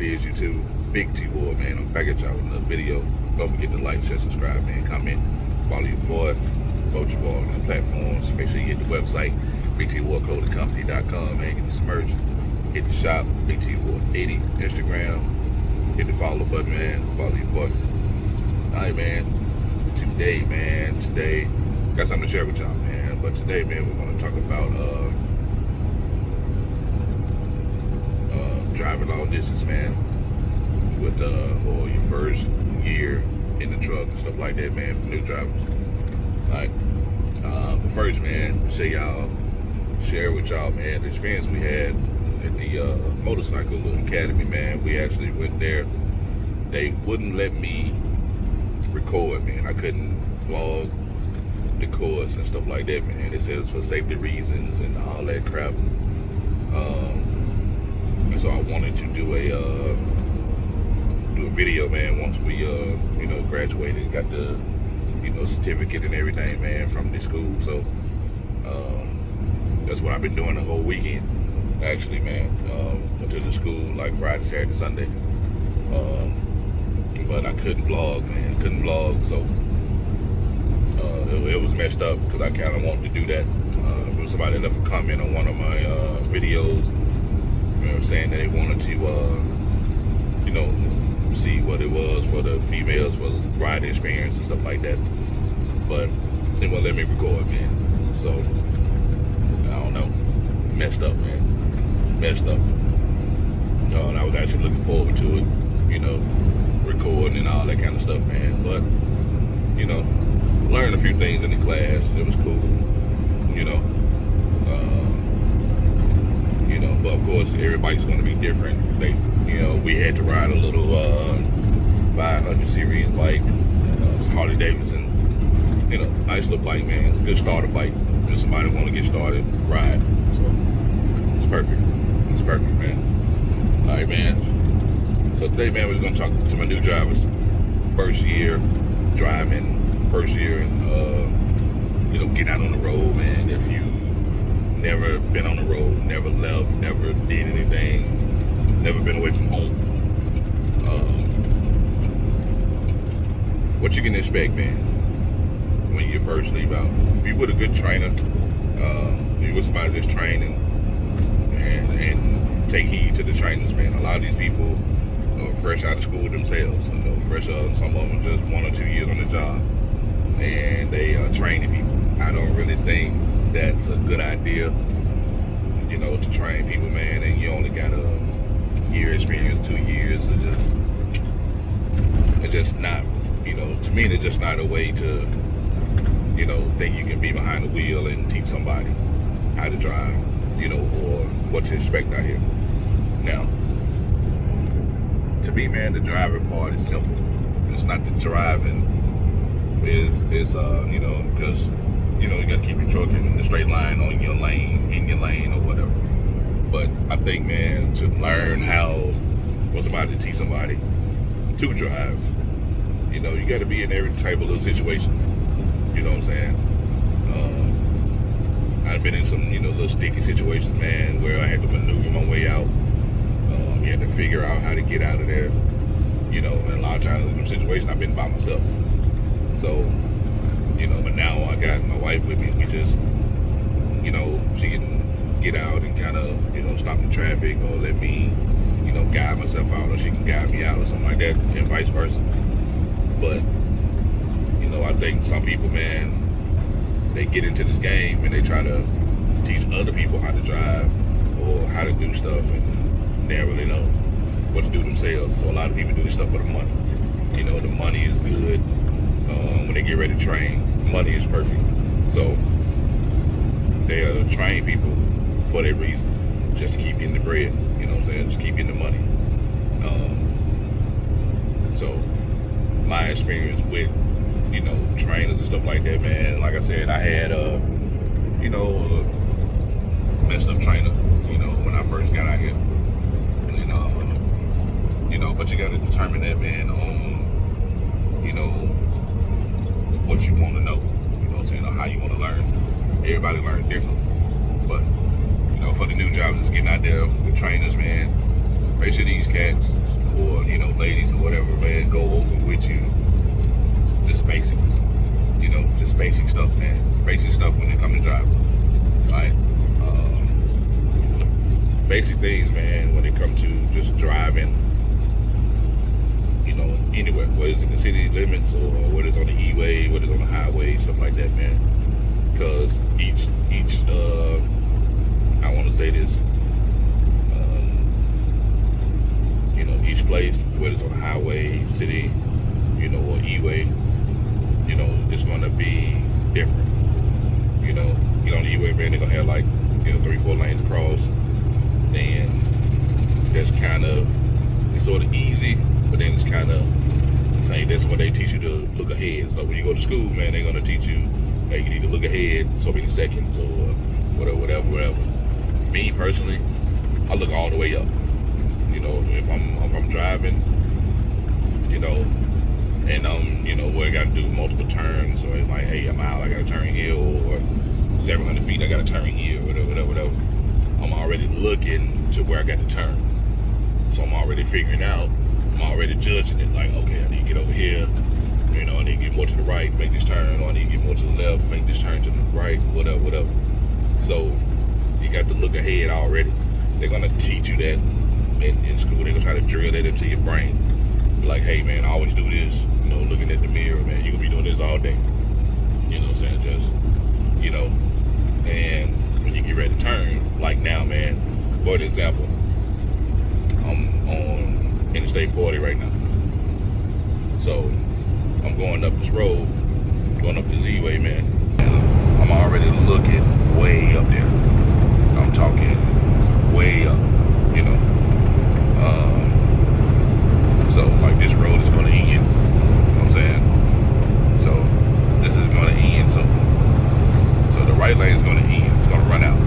is, YouTube? BigTeward, man. I'm back at y'all with another video. Don't forget to like, share, subscribe, man. Comment, follow your boy, vote your boy on the platforms. Make sure you hit the website, bigteewardclothingcompany.com, man. Get some merch. Hit the shop, bigteeward80, Instagram. Hit the follow button, man. Follow your boy. All right, man. Today, got something to share with y'all, man. But today, man, we're going to talk about driving long distance, man, with or your first year in the truck and stuff like that, man, for new drivers. All right. But first, man, share with y'all, man, the experience we had at the motorcycle academy, man. We actually went there. They wouldn't let me record, man. I couldn't vlog the course and stuff like that, man. They said it's for safety reasons and all that crap. And so I wanted to do a video, man, once we graduated, got the certificate and everything, man, from the school. So that's what I've been doing the whole weekend, actually, man. Went to the school like Friday, Saturday, Sunday. But I couldn't vlog, man. So it was messed up because I kind of wanted to do that. There was somebody left a comment on one of my videos, saying that they wanted to, see what it was for the females for the riding experience and stuff like that. But they won't let me record, man. So I don't know. Messed up, man. And I was actually looking forward to it, recording and all that kind of stuff, man. But learned a few things in the class. It was cool, but of course everybody's going to be different. We had to ride a little 500 series bike, Harley Davidson, nice little bike, man. It's a good starter bike. If somebody want to get started, ride. So it's perfect, man. All right, man. So today, man, we're going to talk to my new drivers. First year driving, and get out on the road, man. If you never been on the road, never left, never did anything, never been away from home, what you can expect, man, when you first leave out. If you with a good trainer, you with somebody that's training, and take heed to the trainers, man. A lot of these people are fresh out of school themselves, some of them just 1 or 2 years on the job, and they are training people. I don't really think that's a good idea, to train people, man, and you only got a year experience, 2 years. It's just not, to me, it's just not a way to, think you can be behind the wheel and teach somebody how to drive, or what to expect out here. Now, to me, man, the driving part is simple. It's not the driving. Is because you got to keep your truck in the straight line on your lane, in your lane or whatever. But I think, man, to learn for somebody to teach somebody to drive, you got to be in every type of little situation. You know what I'm saying? I've been in some little sticky situations, man, where I had to maneuver my way out. You had to figure out how to get out of there. And a lot of times in them situations I've been by myself. So, but now I got my wife with me. We just, she can get out and kind of, stop the traffic, or let me, guide myself out, or she can guide me out or something like that, and vice versa. But, I think some people, man, they get into this game and they try to teach other people how to drive or how to do stuff, and they don't really know what to do themselves. So a lot of people do this stuff for the money. The money is good. When they get ready to train, money is perfect. So they train people for that reason, just to keep getting the bread. You know what I'm saying? Just keep getting the money. So my experience with trainers and stuff like that, man. Like I said, I had a messed up trainer. When I first got out here. But you got to determine that, man, on what you want to know. Or how you want to learn. Everybody learns different. But for the new job, just getting out there with trainers, man, make sure these cats or, you know, ladies or whatever, man, go over with you just basics. You know, just basic stuff, man. Basic stuff when it comes to driving. Right? Basic things, man, when it comes to just driving, you know, anywhere. Whether it's in the city limits or whether it's on the E-way, whether it's on the highway, stuff like that, man. Because each I want to say this, you know, each place, whether it's on the highway, city, you know, or E-way, you know, it's going to be different. You know, get on the E-way, man, they're going to have like, you know, 3-4 lanes across. Then that's kind of, it's sort of easy, but then it's kind of, I think that's what they teach you to look ahead. So when you go to school, man, they're going to teach you, hey, you need to look ahead so many seconds or whatever. Me personally, I look all the way up. You know, if I'm driving, you know, and you know, where I got to do multiple turns, or like, hey, I'm out, I got to turn here, or 700 feet, I got to turn here, whatever. I'm already looking to where I got to turn. So I'm already figuring out, I'm already judging it, like, okay, I need to get over here, you know, I need to get more to the right, make this turn, or I need to get more to the left, make this turn to the right, whatever. So you got to look ahead already. They're going to teach you that in school. They're going to try to drill that into your brain. Be like, hey, man, I always do this, you know, looking at the mirror, man, you're going to be doing this all day. You know what I'm saying? Just, you know, and when you get ready to turn, like now, man, for example, I'm on Interstate 40 right now. So I'm going up this road, going up this E-way, man, and I'm already looking way up there. I'm talking way up, you know. So like this road is going to end, you know what I'm saying? So this is going to end soon. So the right lane is going to end, it's going to run out.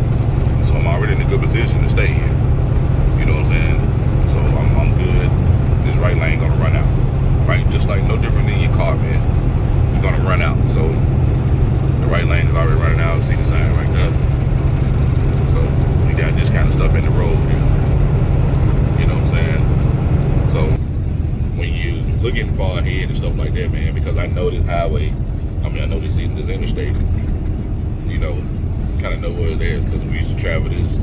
So I'm already in a good position to stay here. You know what I'm saying? So I'm good. This right lane gonna run out. Right? Just like no different than your car, man. It's gonna run out. So the right lane is already running out. See the sign right there. So you got this kind of stuff in the road here. You know what I'm saying? So when you looking far ahead and stuff like that, man, because I know this highway, I know this interstate, you know, kind of know where it is, because we used to travel this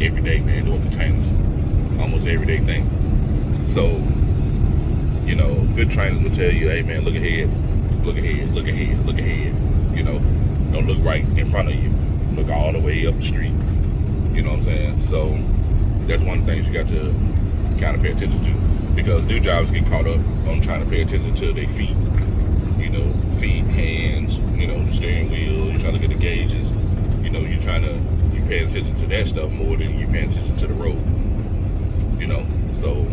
every day, man, doing containers, almost everyday thing. So, you know, good trainers will tell you, hey, man, look ahead, you know, don't look right in front of you, look all the way up the street, you know what I'm saying? So that's one of the things you got to kind of pay attention to, because new drivers get caught up on trying to pay attention to their feet, you know, feet, hands, you know, the steering wheel, you're trying to look at the gauges, you know, you're paying attention to that stuff more than you're paying attention to the road, you know. So,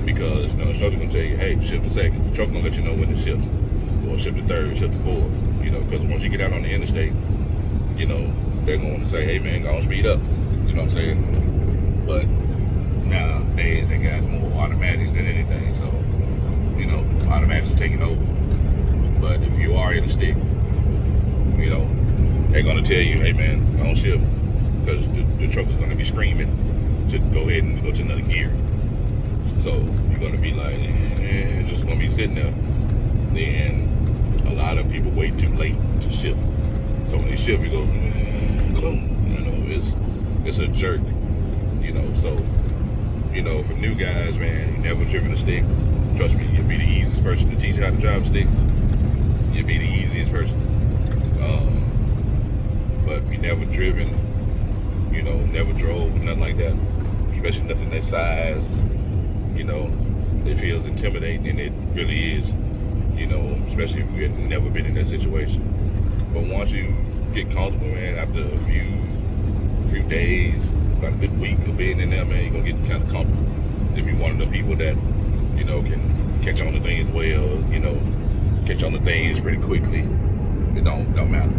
because, you know, instructor's gonna tell you, hey, shift to second, the truck gonna let you know when to shift, or shift to third, shift to fourth, you know, because once you get out on the interstate, you know, they're going to say, hey, man, go on, speed up, you know what I'm saying? But nowadays, they got more automatics than anything, so, you know, automatics are taking over. But if you are in a stick, you know, they're gonna tell you, hey, man, don't shift, because the truck is gonna be screaming to go ahead and go to another gear. So you're gonna be like, it's just gonna be sitting there. Then a lot of people wait too late to shift. So when they shift, you go, you know, it's a jerk, you know. So, you know, for new guys, man, you never driven a stick. Trust me, you'll be the easiest person to teach you how to drive a stick. You'll be the easiest person. But you never driven, you know, never drove, nothing like that. Especially nothing that size, you know, it feels intimidating, and it really is, you know, especially if you've never been in that situation. But once you get comfortable, man, after a few days, about a good week of being in there, man, you're gonna get kind of comfortable. If you're one of the people that, you know, can catch on to things well, you know, catch on to things pretty quickly, it don't matter.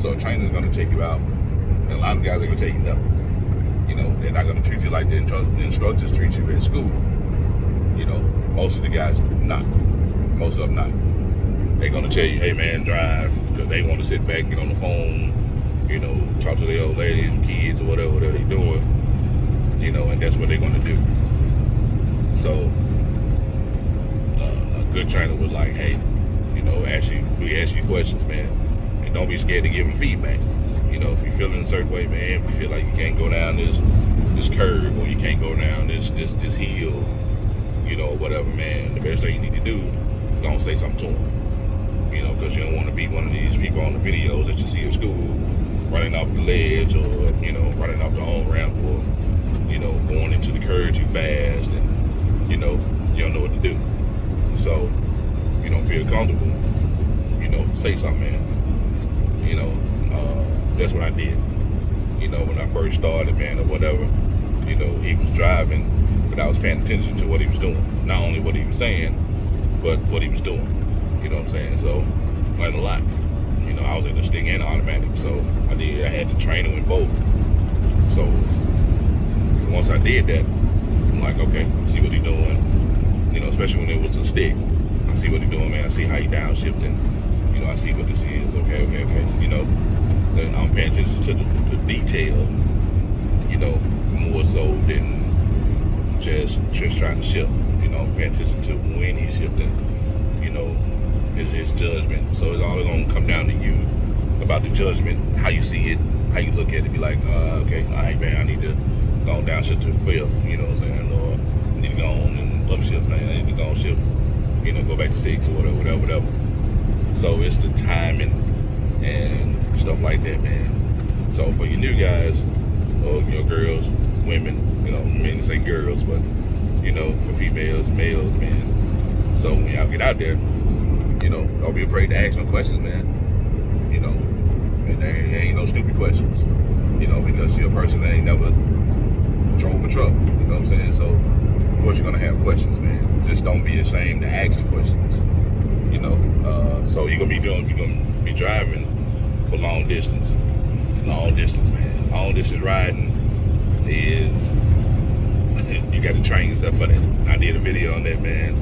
So a trainer's gonna take you out, and a lot of guys are gonna take you nothing. You know, they're not gonna treat you like the instructors treat you at school. You know, most of the guys not. Most of them not. They're gonna tell you, hey, man, drive, because they want to sit back, get on the phone, you know, talk to their old ladies, kids, or whatever they're doing. and that's what they're going to do. So a good trainer was like, hey, we ask you questions, man, and don't be scared to give them feedback. If you feel in a certain way, man, if you feel like you can't go down this curve, or you can't go down this hill, whatever, man, the best thing you need to do is go and say something to them, because you don't want to be one of these people on the videos that you see in school running off the ledge, or running off the on-ramp, or going into the curve too fast, and you don't know what to do. So you don't feel comfortable, say something, man. That's what I did. When I first started, man, or whatever, he was driving, but I was paying attention to what he was doing. Not only what he was saying, but what he was doing. You know what I'm saying? So, learned a lot. I was in the stick and automatic, so I had to train him with both. So, once I did that, I'm like, okay, I see what he's doing. Especially when it was a stick. I see what he's doing, man. I see how he downshifting. I see what this is. Okay. Then I'm paying attention to the detail, more so than just trying to shift. Paying attention to when he's shifting, his judgment. So it's all going to come down to you about the judgment, how you see it, how you look at it. Be like, okay, all right, man, I need to go on downshift to the fifth, you know what I'm saying? Or I need to go on and upshift, man. I need to go on shift, go back to 6 or whatever. So it's the timing and stuff like that, man. So for you new guys, or girls, women, men say girls, but for females, males, man. So when y'all get out there, don't be afraid to ask no questions, man. And there ain't no stupid questions, because you're a person that ain't never drove a truck. You know what I'm saying? So of course you're gonna have questions, man. Just don't be ashamed to ask the questions. So you're gonna be driving for long distance, man. Long distance riding is you got to train yourself for that. I did a video on that, man.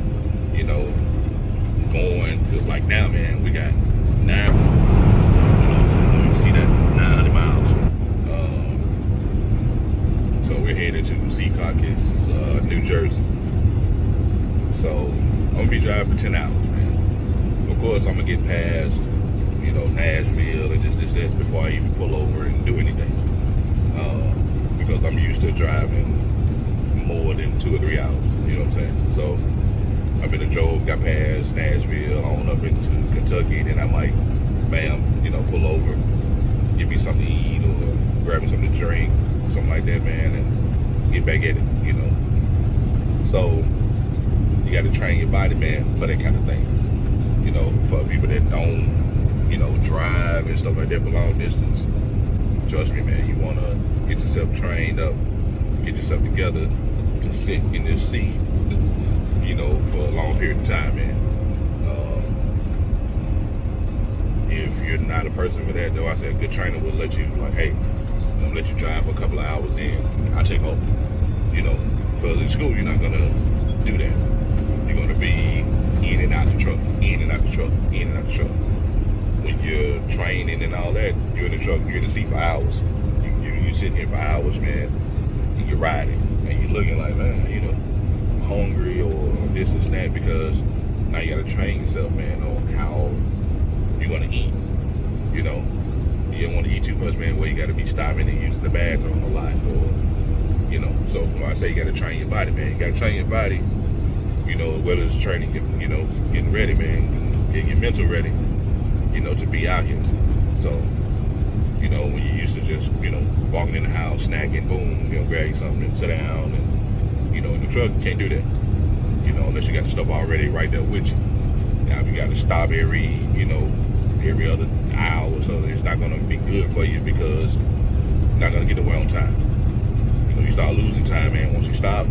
Going, cause like now, man, we got 9. So you see that 900 miles. So we're headed to Secaucus, New Jersey. So I'm gonna be driving for 10 hours, man. Of course, I'm gonna get past, Nashville and this before I even pull over and do anything. Because I'm used to driving more than 2 or 3 hours. You know what I'm saying? So I've been drove, got past Nashville, on up into Kentucky, then I might, bam, pull over, give me something to eat or grab me something to drink, something like that, man, and get back at it. So you got to train your body, man, for that kind of thing. For people that don't, drive and stuff like that for long distance, trust me, man, you want to get yourself trained up, get yourself together to sit in this seat, for a long period of time, man. If you're not a person for that, though, I said a good trainer will let you, like, hey, I'm gonna let you drive for a couple of hours, then I'll take over. Because in school, you're not gonna do that. You're gonna be in and out the truck, in and out the truck, in and out the truck. When you're training and all that, you're in the truck, you're in the seat for hours. You're sitting here for hours, man, and you're riding, and you're looking like, man, hungry or this and that, because now you gotta train yourself, man, on how you're gonna eat. You don't want to eat too much, man, where you gotta be stopping and using the bathroom a lot, or so when I say you gotta train your body, man, you gotta train your body, whether it's training, getting ready, man, getting your mental ready, to be out here. So, when you're used to just, walking in the house, snacking, boom, grab you something and sit down, and, in the truck, you can't do that, unless you got the stuff already right there with you. Now, if you got to stop every other hour or so, it's not going to be good for you, because you're not going to get away on time. You start losing time, man. Once you stop,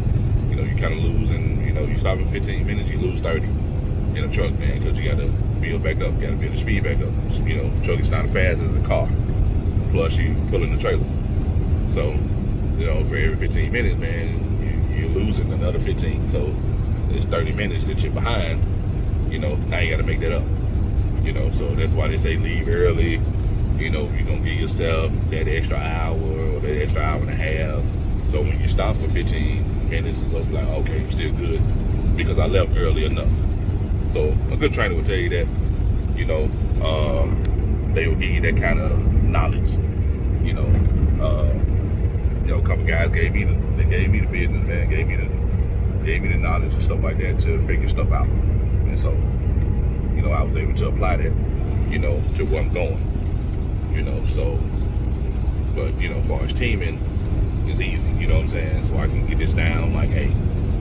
you kind of losing, you stop in 15 minutes, you lose 30 in a truck, man, because you got to build back up, you got to build the speed back up. The truck is not as fast as a car, plus you pulling the trailer. So, for every 15 minutes, man, you're losing another 15. So it's 30 minutes that you're behind, now you got to make that up. So that's why they say leave early. You're going to give yourself that extra hour or that extra hour and a half So when you stop for 15 minutes, it's like, okay, you're still good because I left early enough. So a good trainer will tell you that, they will give you that kind of knowledge. A couple guys gave me the business, man, gave me the knowledge and stuff like that to figure stuff out. And so, I was able to apply that, to where I'm going. So, but as far as teaming, it's easy, you know what I'm saying? So I can get this down, like, hey,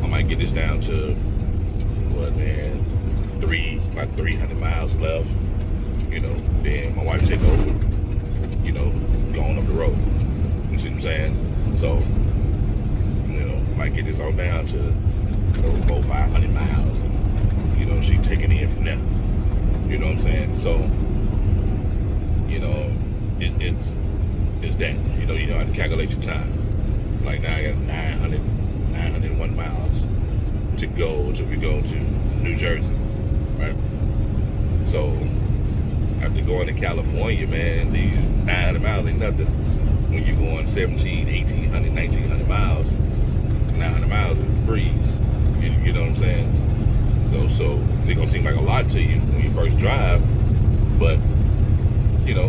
I might get this down to about 300 miles left, then my wife take over, going up the road. You see what I'm saying? So, might get this on down to 400-500 miles, and, she taking it in from there. You know what I'm saying? So, it's that, you know how to calculate your time. Like now I got 901 miles to go until we go to New Jersey, right? So after going to California, man, these 900 miles ain't nothing. When you're going 1,700, 1,800, 1,900 miles, 900 miles is a breeze. You know what I'm saying? So they're gonna seem like a lot to you when you first drive, but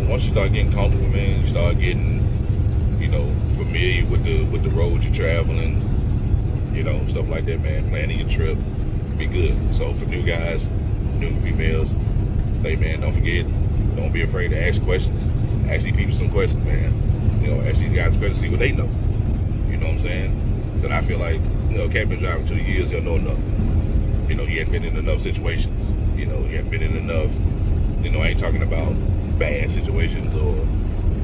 once you start getting comfortable, man, you start getting familiar with the road you're traveling, stuff like that, man. Planning your trip, be good. So for new guys, new females, hey man, don't forget, don't be afraid to ask questions. Ask these people some questions, man. Ask these guys questions, see what they know. You know what I'm saying? Because I feel like, Cat been driving 2 years, he'll know enough. He hadn't been in enough situations. He hadn't been in enough, I ain't talking about bad situations or,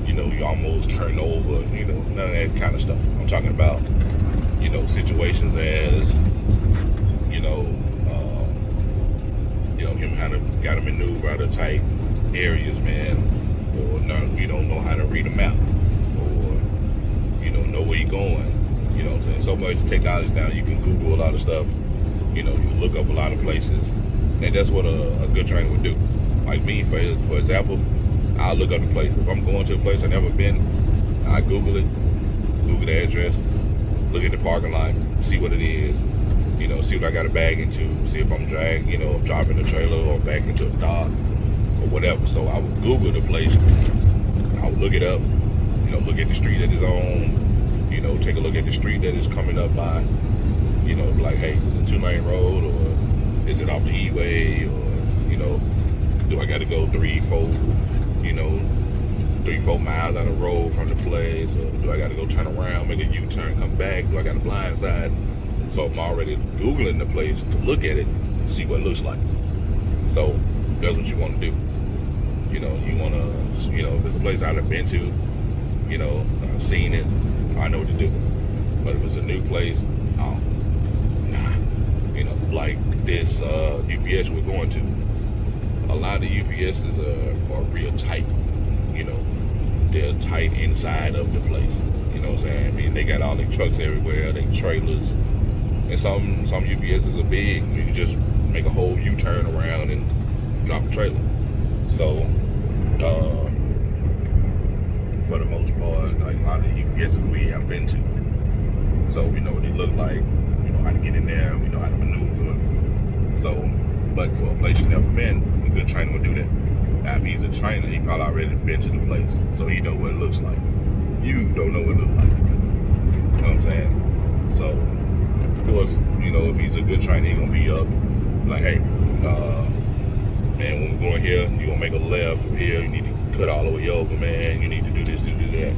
you almost turn over, none of that kind of stuff. I'm talking about, situations as, him how to gotta maneuver out of tight areas, man, or you don't know how to read a map, or know where you're going. You know what I'm saying? So much technology now, you can Google a lot of stuff. You look up a lot of places, and that's what a good trainer would do. Like me, for example, I'll look up the place. If I'm going to a place I've never been, I Google it, Google the address, look at the parking lot, see what it is, see what I got to bag into, see if I'm dragging, dropping the trailer or back into a dock or whatever. So I would Google the place, I would look it up, look at the street that it's on, take a look at the street that it's coming up by, like, hey, is it a 2-lane road, or is it off the E-way, or, do I got to go 3-4 miles down the road from the place, or do I got to go turn around, make a U-turn, come back, do I got a blind side? So I'm already Googling the place to look at it, see what it looks like. So that's what you want to do. You want to, if it's a place I've been to, I've seen it, I know what to do. But if it's a new place, like this UPS we're going to, a lot of the UPSs are real tight. They're tight inside of the place. You know what I'm saying? I mean, they got all their trucks everywhere, their trailers, and some UPSs are big. You can just make a whole U-turn around and drop a trailer. So, for the most part, like a lot of the UPSs we have been to, so we know what they look like. We know how to get in there. We know how to maneuver. So, but for a place you never been, a good trainer will do that. Now, if he's a trainer, he probably already been to the place, so he know what it looks like. You don't know what it looks like. You know what I'm saying? So, of course, if he's a good trainer, he's gonna be up like, hey, man, when we're going here, you're gonna make a left from here. You need to cut all the way over, man. You need to do this, do that.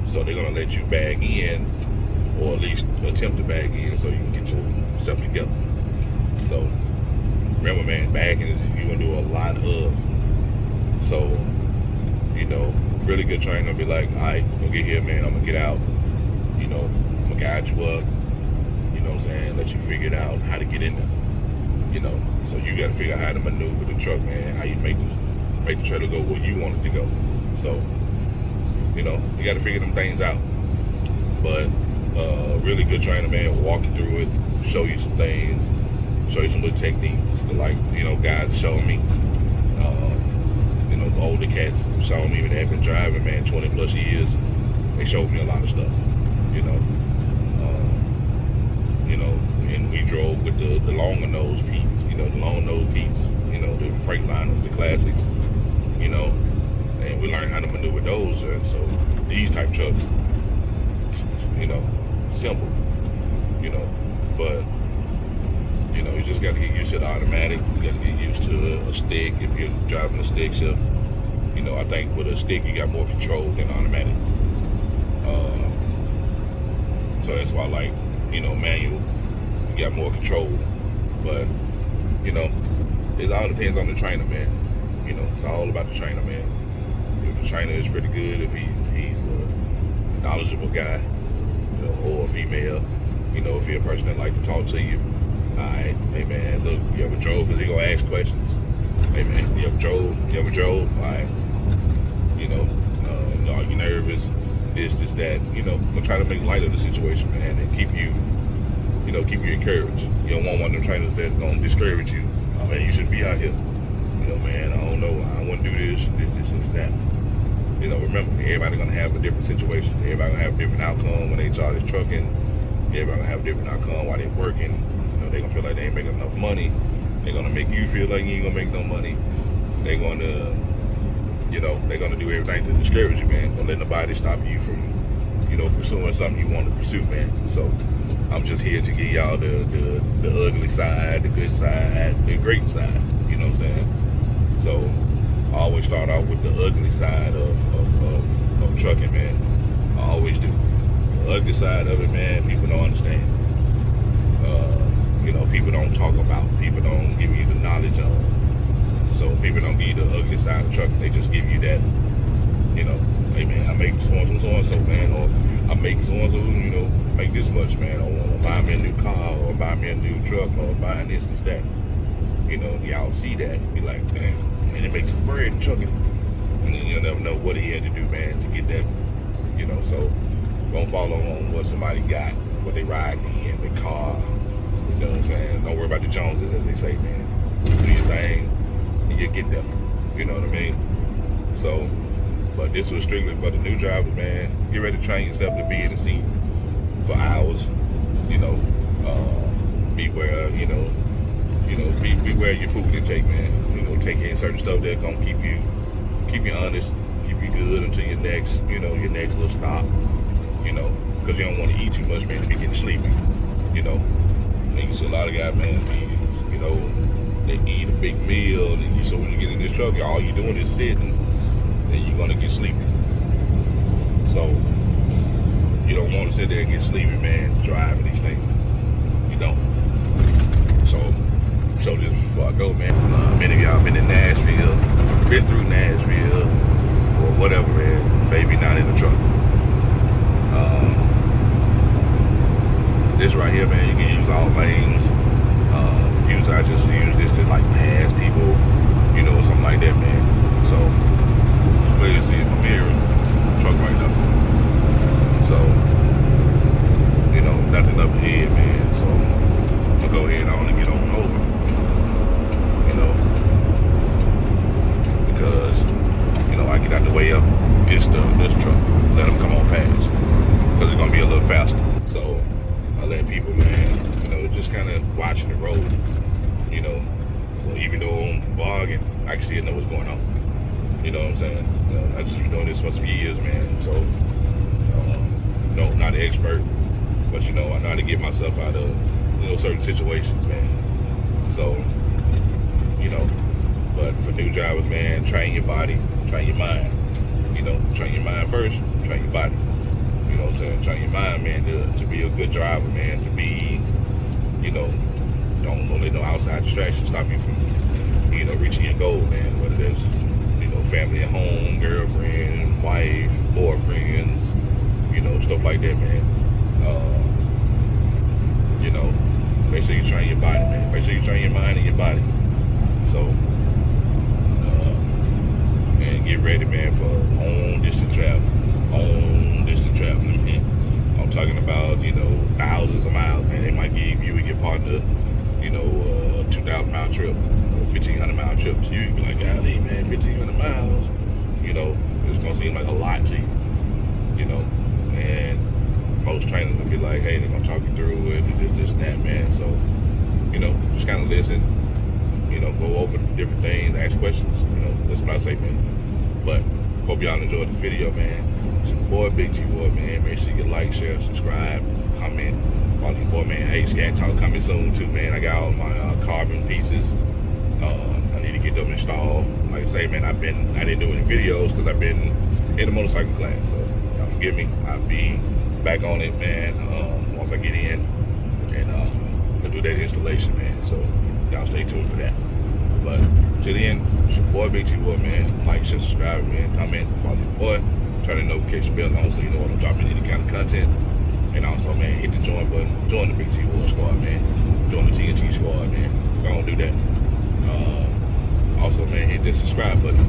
So they're gonna let you bag in, or at least attempt to bag in, so you can get yourself together. So remember, man, bagging is you're gonna do a lot of. So, really good trainer gonna be like, all right, gonna get here, man. I'm gonna get out. I'm gonna guide you up. You know what I'm saying? Let you figure it out how to get in there. So you got to figure out how to maneuver the truck, man. How you make the trailer go where you want it to go. So, you got to figure them things out. But really good trainer, man, will walk you through it, show you some things, show you some little techniques. Like, guys showing me, the older cats showing me, they've been driving, man, 20 plus years. They showed me a lot of stuff. you know. You know, and we drove with the longer nose Pete's, you know, the long nose Pete's, you know, the Freightliners, the classics, you know, and we learned how to maneuver those. And so these type trucks, you know, simple, you know, but you know, you just got to get used to the automatic. You got to get used to a stick if you're driving a stick shift. You know, I think with a stick you got more control than automatic. So that's why I like, you know, manual. You got more control, but you know, it all depends on the trainer, man. You know, it's all about the trainer, man. If the trainer is pretty good, if he's a knowledgeable guy, you know, or a female, you know, if you're a person that like to talk to you, all right, hey man, look, you ever drove? Because he gonna ask questions. Hey man, you ever drove? All right, you know, are you nervous? This, that, you know, I'm gonna try to make light of the situation, man, and keep you encouraged. You don't want one of them trainers that's gonna discourage you. Oh man, you shouldn't be out here. You know, man, I don't know, I want to do this, that. You know, remember, everybody gonna have a different situation. Everybody gonna have a different outcome when they start this trucking. Everybody gonna have a different outcome while they're working. You know, they gonna feel like they ain't making enough money. They're gonna make you feel like you ain't gonna make no money. They're gonna, you know, they're gonna do everything to discourage you, man. Don't let nobody stop you from, you know, pursuing something you want to pursue, man. So I'm just here to give y'all the ugly side, the good side, the great side. You know what I'm saying? So I always start out with the ugly side of trucking, man. I always do. The ugly side of it, man, people don't understand. You know, people don't talk about. People don't give you the knowledge on. So people don't give you the ugly side of trucking. They just give you that, you know, hey man, I make so-and-so, man, or I make so-and-so, you know, make this much, man, or buy me a new car, or buy me a new truck, or buying this, that. You know, y'all see that, be like, man, it makes some bread in trucking. And you'll never know what he had to do, man, to get that, you know, so don't follow on what somebody got, what they riding in, their car, you know what I'm saying? Don't worry about the Joneses, as they say, man. Do your thing, and you'll get there, you know what I mean? So, but this was strictly for the new drivers, man. Get ready to train yourself to be in the seat for hours, you know, beware, beware your food intake, man. You know, take in certain stuff that's gonna keep you honest, keep you good until your next little stop, you know, because you don't want to eat too much, man, to be getting sleepy, you know. And you see a lot of guys, man, you know, they eat a big meal, and so when you get in this truck, all you're doing is sitting, and you're gonna get sleepy. So you don't want to sit there and get sleepy, man, driving these things. You don't. So this is before I go, man. Many of y'all been in Nashville, been through Nashville, or whatever, man. Maybe not in the truck. This right here, man, you can use all lanes. I just use this to like pass people, you know, something like that, man. So it's clear to see in my mirror, truck right up. So, you know, nothing up ahead, man. So I'm gonna go ahead on and get on over, you know, because, you know, I get out the way of this truck, let them come on past, because it's gonna be a little faster. So I let people, man, you know, just kind of watching the road, you know. So even though I'm vlogging, I can still know what's going on. You know what I'm saying? You know, I've just been doing this for some years, man. So, no, not an expert, but you know, I know how to get myself out of, you know, certain situations, man. So, you know, but for new drivers, man, train your body, train your mind. You know, train your mind first, train your body. You know what I'm saying? Train your mind, man, to be a good driver, man, to be, you know, don't let no outside distractions stop you from, you know, reaching your goal, man, whether that's, you know, family at home, girlfriend, wife, boyfriends, you know, stuff like that, man. You know, make sure you train your body, man. Make sure you train your mind and your body. So, and get ready, man, for long distance travel. Man. I'm talking about, you know, thousands of miles, man. They might give you and your partner, you know, a 2,000-mile trip, or 1,500-mile trip. So you can be like, golly, man, 1,500 miles, you know, it's gonna seem like a lot to you, you know. And most like, hey, they're gonna talk you through it, and this, and that, man. So, you know, just kind of listen, you know, go over different things, ask questions. You know, that's what I say, man. But hope y'all enjoyed this video, man. It's your boy BigTeward, man. Make sure you like, share, subscribe, comment. Follow your boy, man. Hey, Scat Talk coming soon too, man. I got all my carbon pieces. I need to get them installed. Like I say, man, I didn't do any videos because I've been in the motorcycle class. So y'all forgive me. I'll be back on it, man. Once I get in and do that installation, man. So y'all stay tuned for that. But till the end, it's your boy BigTeward, man. Like, share, subscribe, man. Comment, follow your boy. Turn the notification bell on so you know when I'm dropping any kind of content. And also, man, hit the join button. Join the BigTeward squad, man. Join the TNT squad, man. Go on, do that. Also, man, hit the subscribe button.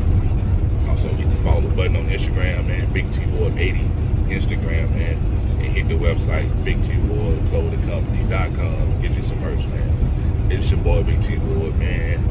Also, hit the follow button on Instagram, man. BigTeward80 Instagram, man. And hit the website, bigteewardclothingcompany.com. Get you some merch, man. It's your boy BigTeward, man.